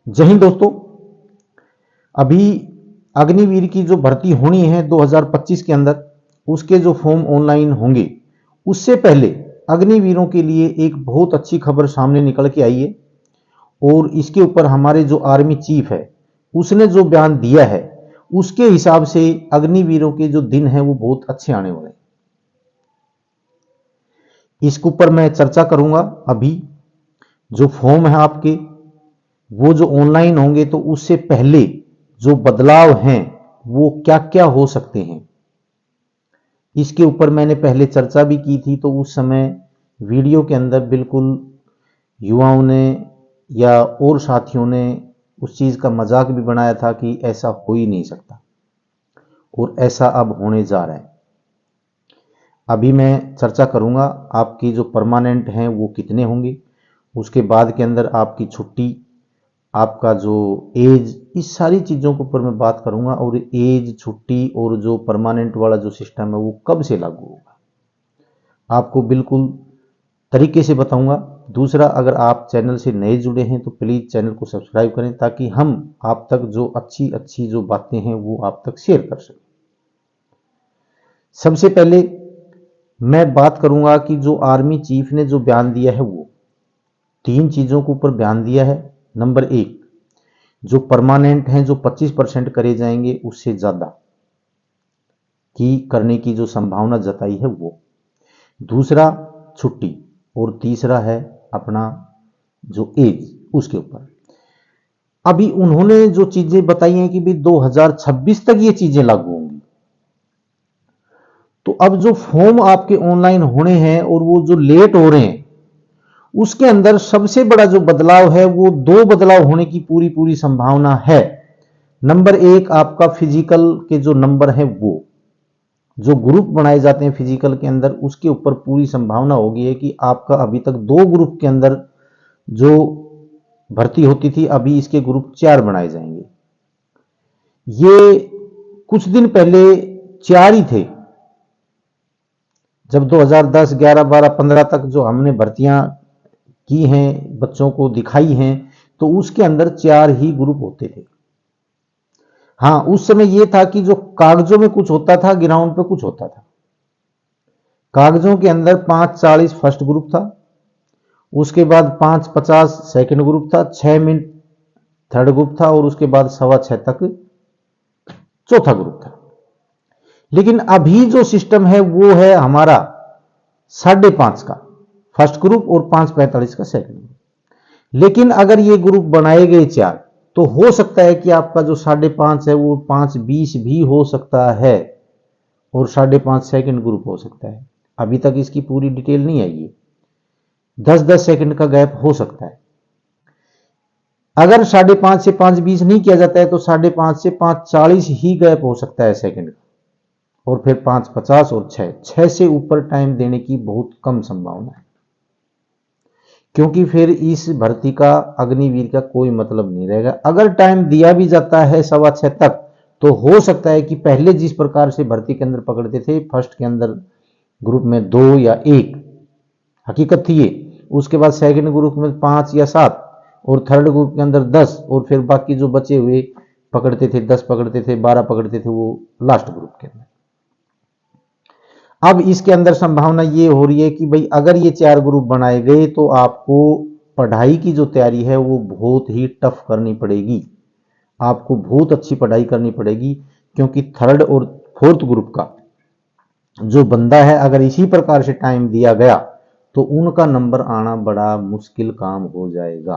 जय हिंद दोस्तों। अभी अग्निवीर की जो भर्ती होनी है 2025 के अंदर, उसके जो फॉर्म ऑनलाइन होंगे, उससे पहले अग्निवीरों के लिए एक बहुत अच्छी खबर सामने निकल के आई है। और इसके ऊपर हमारे जो आर्मी चीफ है उसने जो बयान दिया है, उसके हिसाब से अग्निवीरों के जो दिन हैं वो बहुत अच्छे आने वाले हैं। इसके ऊपर मैं चर्चा करूंगा। अभी जो फॉर्म है आपके, वो जो ऑनलाइन होंगे तो उससे पहले जो बदलाव हैं वो क्या क्या हो सकते हैं, इसके ऊपर मैंने पहले चर्चा भी की थी। तो उस समय वीडियो के अंदर बिल्कुल युवाओं ने या और साथियों ने उस चीज़ का मजाक भी बनाया था कि ऐसा हो ही नहीं सकता, और ऐसा अब होने जा रहा है। अभी मैं चर्चा करूंगा आपकी जो परमानेंट हैं वो कितने होंगे, उसके बाद के अंदर आपकी छुट्टी, आपका जो एज, इस सारी चीज़ों के ऊपर मैं बात करूंगा। और एज, छुट्टी और जो परमानेंट वाला जो सिस्टम है वो कब से लागू होगा, आपको बिल्कुल तरीके से बताऊंगा। दूसरा, अगर आप चैनल से नए जुड़े हैं तो प्लीज़ चैनल को सब्सक्राइब करें, ताकि हम आप तक जो अच्छी अच्छी जो बातें हैं वो आप तक शेयर कर सकें। सबसे पहले मैं बात करूंगा कि जो आर्मी चीफ ने जो बयान दिया है वो 3 चीज़ों के ऊपर बयान दिया है। नंबर 1, जो परमानेंट हैं जो 25% करे जाएंगे, उससे ज़्यादा की करने की जो संभावना जताई है वो। दूसरा, छुट्टी। और तीसरा है अपना जो एज, उसके ऊपर। अभी उन्होंने जो चीजें बताई हैं कि भी 2026 तक ये चीजें लागू होंगी। तो अब जो फॉर्म आपके ऑनलाइन होने हैं और वो जो लेट हो रहे हैं, उसके अंदर सबसे बड़ा जो बदलाव है वो 2 बदलाव होने की पूरी पूरी संभावना है। नंबर 1, आपका फिजिकल के जो नंबर है, वो जो ग्रुप बनाए जाते हैं फिजिकल के अंदर, उसके ऊपर पूरी संभावना होगी है कि आपका अभी तक 2 ग्रुप के अंदर जो भर्ती होती थी, अभी इसके ग्रुप 4 बनाए जाएंगे। ये कुछ दिन पहले 4 ही थे। जब 2010, 11, 12, 15 तक जो हमने भर्तियां की हैं, बच्चों को दिखाई हैं, तो उसके अंदर 4 ही ग्रुप होते थे। हाँ, उस समय यह था कि जो कागजों में कुछ होता था, ग्राउंड पे कुछ होता था। कागजों के अंदर 5:40 फर्स्ट ग्रुप था, उसके बाद 5:50 सेकंड ग्रुप था, 6 मिनट थर्ड ग्रुप था, और उसके बाद 6:15 तक चौथा ग्रुप था। लेकिन अभी जो सिस्टम है वो है हमारा 5:30 का फर्स्ट ग्रुप और 5:45 का सेकंड ग्रुप। लेकिन अगर ये ग्रुप बनाए गए 4, तो हो सकता है कि आपका जो 5:30 है वो 5:20 भी हो सकता है, और 5:30 सेकंड ग्रुप हो सकता है। अभी तक इसकी पूरी डिटेल नहीं आई है। 10-10 सेकंड का गैप हो सकता है। अगर 5:30 से 5:20 नहीं किया जाता है तो 5:30 से 5:40 ही गैप हो सकता है सेकंड का, और फिर 5:50 और 6 से ऊपर टाइम देने की बहुत कम संभावना है, क्योंकि फिर इस भर्ती का, अग्निवीर का कोई मतलब नहीं रहेगा। अगर टाइम दिया भी जाता है 6:15 तक, तो हो सकता है कि पहले जिस प्रकार से भर्ती के अंदर पकड़ते थे, फर्स्ट के अंदर ग्रुप में 2 या 1 हकीकत थी ये, उसके बाद सेकंड ग्रुप में 5 या 7, और थर्ड ग्रुप के अंदर 10, और फिर बाकी जो बचे हुए पकड़ते थे, 10 पकड़ते थे, 12 पकड़ते थे, वो लास्ट ग्रुप के अंदर। अब इसके अंदर संभावना ये हो रही है कि भाई अगर ये 4 ग्रुप बनाए गए तो आपको पढ़ाई की जो तैयारी है वो बहुत ही टफ करनी पड़ेगी। आपको बहुत अच्छी पढ़ाई करनी पड़ेगी, क्योंकि थर्ड और फोर्थ ग्रुप का जो बंदा है, अगर इसी प्रकार से टाइम दिया गया तो उनका नंबर आना बड़ा मुश्किल काम हो जाएगा।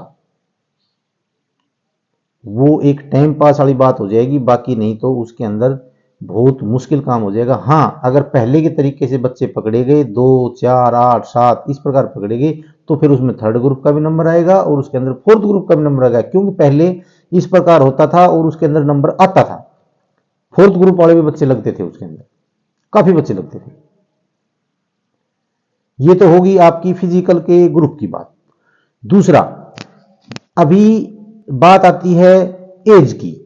वो एक टाइम पास वाली बात हो जाएगी, बाकी नहीं तो उसके अंदर बहुत मुश्किल काम हो जाएगा। हाँ, अगर पहले के तरीके से बच्चे पकड़े गए, 2, 4, 8, 7 इस प्रकार पकड़े गए, तो फिर उसमें थर्ड ग्रुप का भी नंबर आएगा और उसके अंदर फोर्थ ग्रुप का भी नंबर आएगा, क्योंकि पहले इस प्रकार होता था और उसके अंदर नंबर आता था। फोर्थ ग्रुप वाले भी बच्चे लगते थे, उसके अंदर काफी बच्चे लगते थे। ये तो होगी आपकी फिजिकल के ग्रुप की बात। दूसरा, अभी बात आती है एज की।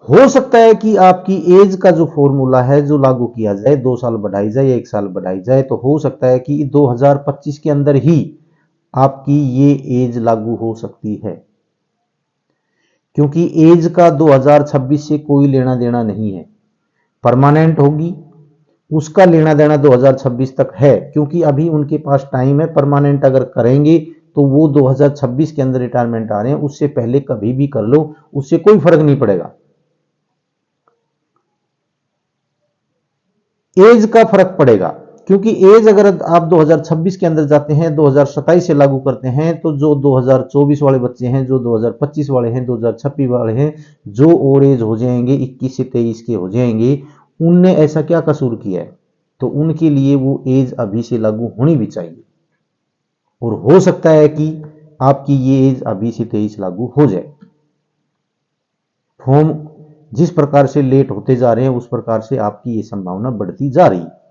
हो सकता है कि आपकी एज का जो फॉर्मूला है जो लागू किया जाए, 2 साल बढ़ाई जाए या 1 साल बढ़ाई जाए, तो हो सकता है कि 2025 के अंदर ही आपकी ये एज लागू हो सकती है। क्योंकि एज का 2026 से कोई लेना देना नहीं है। परमानेंट होगी उसका लेना देना 2026 तक है, क्योंकि अभी उनके पास टाइम है। परमानेंट अगर करेंगे तो वो 2026 के अंदर रिटायरमेंट आ रहे हैं, उससे पहले कभी भी कर लो, उससे कोई फर्क नहीं पड़ेगा। एज का फर्क पड़ेगा, क्योंकि एज अगर आप 2026 के अंदर जाते हैं, 2027 से लागू करते हैं, तो जो 2024 वाले बच्चे हैं, जो 2025 वाले हैं, 2026 वाले हैं, जो और एज हो जाएंगे 21 से 23 के हो जाएंगे, उनने ऐसा क्या कसूर किया है? तो उनके लिए वो एज अभी से लागू होनी भी चाहिए। और हो सकता है कि आपकी ये एज अभी से 23 लागू हो जाए। फॉर्म जिस प्रकार से लेट होते जा रहे हैं उस प्रकार से आपकी ये संभावना बढ़ती जा रही है।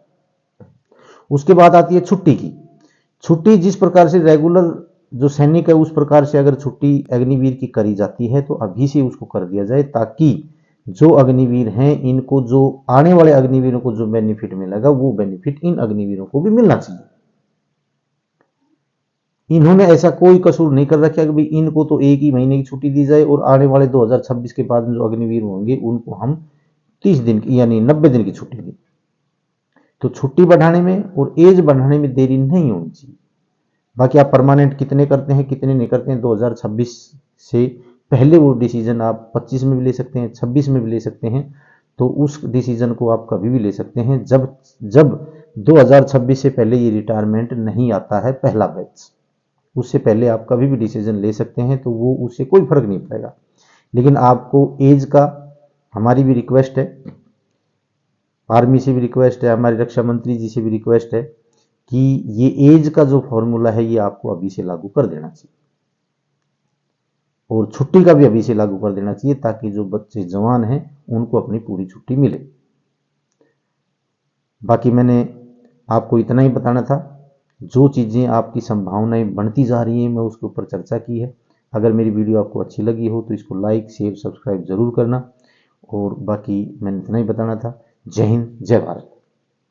उसके बाद आती है छुट्टी की। छुट्टी जिस प्रकार से रेगुलर जो सैनिक है उस प्रकार से अगर छुट्टी अग्निवीर की करी जाती है तो अभी से उसको कर दिया जाए, ताकि जो अग्निवीर हैं इनको जो आने वाले अग्निवीरों को जो बेनिफिट मिलेगा वो बेनिफिट इन अग्निवीरों को भी मिलना चाहिए। इन्होंने ऐसा कोई कसूर नहीं कर रखा कि भाई इनको तो एक ही महीने की छुट्टी दी जाए और आने वाले 2026 के बाद जो अग्निवीर होंगे उनको हम 30 दिन की यानी 90 दिन की छुट्टी दी। तो छुट्टी बढ़ाने में और एज बढ़ाने में देरी नहीं होनी चाहिए। बाकी आप परमानेंट कितने करते हैं कितने नहीं करते हैं 2026 से पहले वो डिसीजन आप 25 में भी ले सकते हैं, 26 में भी ले सकते हैं। तो उस डिसीजन को आप कभी भी ले सकते हैं जब जब 2026 से पहले ये रिटायरमेंट नहीं आता है पहला बैच। उससे पहले आप कभी भी डिसीजन ले सकते हैं, तो वो उससे कोई फर्क नहीं पड़ेगा। लेकिन आपको एज का हमारी भी रिक्वेस्ट है, आर्मी से भी रिक्वेस्ट है, हमारे रक्षा मंत्री जी से भी रिक्वेस्ट है कि ये एज का जो फॉर्मूला है ये आपको अभी से लागू कर देना चाहिए और छुट्टी का भी अभी से लागू कर देना चाहिए, ताकि जो बच्चे जवान हैं उनको अपनी पूरी छुट्टी मिले। बाकी मैंने आपको इतना ही बताना था। जो चीज़ें आपकी संभावनाएं बढ़ती जा रही हैं मैं उसके ऊपर चर्चा की है। अगर मेरी वीडियो आपको अच्छी लगी हो तो इसको लाइक शेयर सब्सक्राइब जरूर करना। और बाकी मैंने इतना ही बताना था। जय हिंद, जय भारत।